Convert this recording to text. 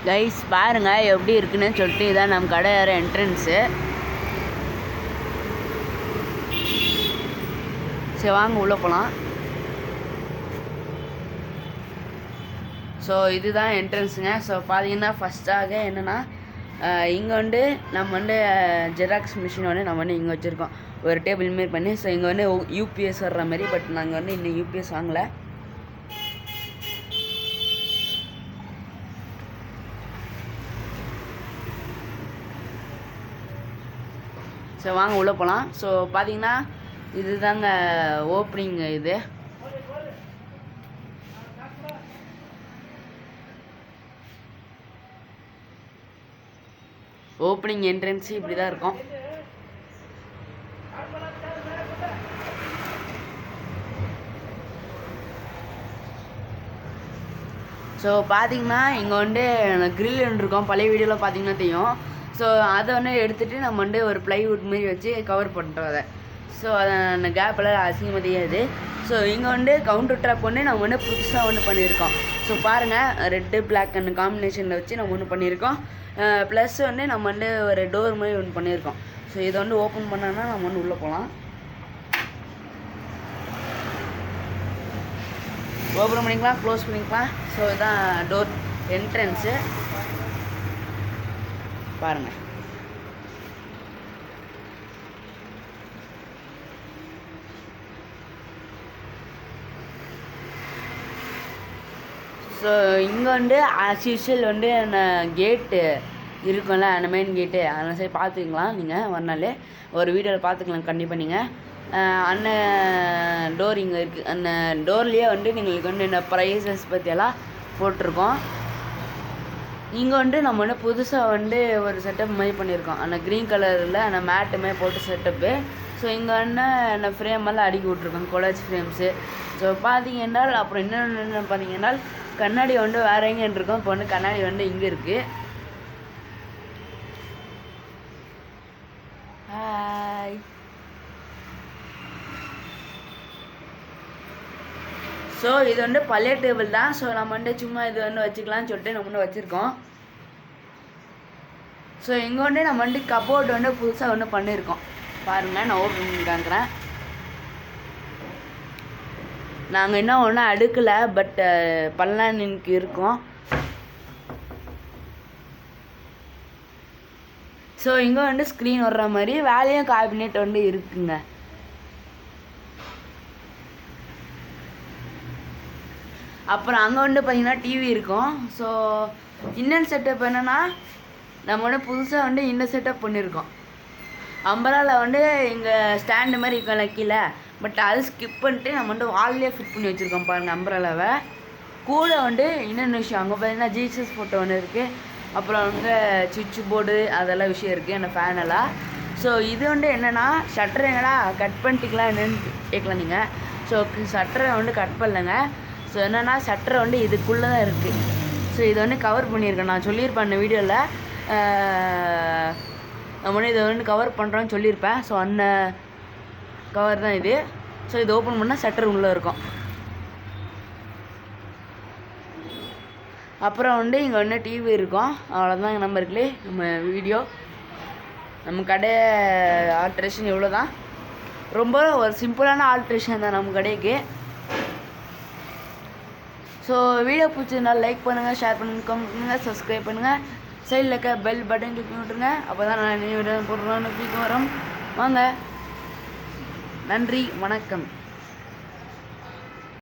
Guys பாருங்கள் எப்படி இருக்குன்னு சொல்லிட்டு இதான் நம்ம கடை என்ட்ரன்ஸு. சரி வாங்க உள்ளே போகலாம். ஸோ இதுதான் என்ட்ரன்ஸுங்க. ஸோ பார்த்தீங்கன்னா ஃபஸ்ட்டாக என்னென்னா இங்கே நம்ம ஜெராக்ஸ் மிஷின் நம்ம இங்கே வச்சுருக்கோம் ஒரு டேபிள் மாரி பண்ணி. ஸோ இங்கே யூபிஎஸ் வர்ற மாதிரி. பட் நாங்கள் இன்னும் யூபிஎஸ் வாங்கலை. ஸோ வாங்க உள்ளே போகலாம். ஸோ பார்த்தீங்கன்னா இதுதாங்க ஓப்பனிங். இது ஓப்பனிங் என்ட்ரன்ஸ் இப்படி தான் இருக்கும். ஸோ பார்த்தீங்கன்னா இங்கே கிரில் இருக்கும். பழைய வீடியோவில் பார்த்தீங்கன்னா தெரியும். ஸோ அதை எடுத்துகிட்டு நம்ம ஒரு ப்ளைவுட் மாரி வச்சு கவர் பண்ணுறோம் அதை. ஸோ அதை அந்த கேப்பெல்லாம் அசிங்கமாக தெரியாது. ஸோ இங்கே கவுண்டர் ட்ராப் நம்ம புதுசாக பண்ணியிருக்கோம். ஸோ பாருங்கள் ரெட்டு பிளாக் அண்ட் காம்பினேஷனில் வச்சு நம்ம பண்ணியிருக்கோம். ப்ளஸ் நம்ம ஒரு டோர் மாதிரி பண்ணியிருக்கோம். ஸோ இதை ஓப்பன் பண்ணோன்னா நம்ம உள்ளே போகலாம். ஓப்பன் பண்ணிக்கலாம், க்ளோஸ் பண்ணிக்கலாம். ஸோ இதுதான் டோர் என்ட்ரன்ஸு. பாருங்கள். ஸோ இங்கே ஆஸ் யூஷுவல் கேட்டு இருக்கும்ல, அந்த மெயின் கேட்டு அதெல்லாம் சரி பார்த்துக்கலாம். நீங்கள் ஒரு நாள் ஒரு வீடியோவில் பார்த்துக்கலாம் கண்டிப்பாக. நீங்கள் அண்ணன் டோர் இங்கே இருக்குது. அந்த டோர்லேயே நீங்களுக்கு இந்த ப்ரைஸஸ் பற்றியெல்லாம் போட்டிருக்கோம். இங்கே நம்ம புதுசாக ஒரு செட்டப் மாதிரி பண்ணியிருக்கோம். அந்த க்ரீன் கலரில் அந்த மேட்டுமே போட்டு செட்டப்பு. ஸோ இங்கே அந்த ஃப்ரேமெல்லாம் அடுக்கி விட்ருக்கோம், கொலாஜ் ஃப்ரேம்ஸு. ஸோ பார்த்தீங்கன்னா அப்புறம் என்னென்னு பார்த்தீங்கன்னா கண்ணாடி வேறு எங்கே இருக்கோம். இப்போ கண்ணாடி இங்கே இருக்குது. ஹாய். ஸோ இது பழைய டேபிள் தான். ஸோ நம்ம சும்மா இது வச்சுக்கலாம்னு சொல்லிட்டு நம்ம வச்சுருக்கோம். ஸோ இங்கே நம்ம கபோர்டு புதுசாக பண்ணியிருக்கோம். பாருங்கள், நான் ஓப்பன் காண்கிறேன். நாங்கள் இன்னும் ஒன்றும் அடுக்கலை, பட் பல்லானிக்கு இருக்கோம். ஸோ இங்கே ஸ்க்ரீன் வர்ற மாதிரி வேலையும் கேபினெட் இருக்குங்க. அப்புறம் அங்கே பார்த்தீங்கன்னா டிவி இருக்கும். ஸோ இன்னன் செட்டப் என்னென்னா நம்ம புதுசாக இன்னும் செட்டப் பண்ணியிருக்கோம். அம்பராவில் இங்கே ஸ்டாண்டு மாதிரி இருக்கல கீழே. பட் அது ஸ்கிப் பண்ணிட்டு நம்ம வால்லே ஃபிட் பண்ணி வச்சுருக்கோம். பாருங்கள் அம்பராலாவை கூட இன்னொன்று விஷயம் அங்கே பார்த்தீங்கன்னா ஜீசஸ் ஃபோட்டோ இருக்குது. அப்புறம் சுவிட்ச் போர்டு அதெல்லாம் விஷயம் இருக்குது, அந்த ஃபேனெல்லாம். ஸோ இது என்னென்னா ஷட்டர் எங்கடா கட் பண்ணிட்டிக்கலாம் என்னென்னு கேட்கலாம் நீங்கள். ஸோ ஷட்டரை கட் பண்ணலைங்க. ஸோ என்னென்னா ஷட்டரை இதுக்குள்ளே தான் இருக்குது. ஸோ இதை கவர் பண்ணியிருக்கேன். நான் சொல்லியிருப்பேன் அந்த வீடியோவில் நம்ம இதை கவர் பண்ணுறோன்னு சொல்லியிருப்பேன். ஸோ அந்த கவர் தான் இது. ஸோ இது ஓப்பன் பண்ணால் ஷட்டர் உள்ளே இருக்கும். அப்புறம் இங்கே டிவி இருக்கும். அவ்வளோதான் நம்ம இருக்குல்லே நம்ம வீடியோ. நம்ம கடை ஆல்ட்ரேஷன் இவ்வளோ தான். ரொம்ப ஒரு சிம்பிளான ஆல்ட்ரேஷன் தான் நம்ம கடைக்கு. ஸோ வீடியோ பிடிச்சதுனால லைக் பண்ணுங்கள், ஷேர் பண்ணுங்கள், கமெண்ட் பண்ணுங்கள், சப்ஸ்கிரைப் பண்ணுங்கள். சைடில் இருக்க பெல் பட்டன் கிளிக் விட்டுருங்க. அப்போ தான் நான் வீடியோ போடுறோன்னு வரும். வாங்க. நன்றி, வணக்கம்.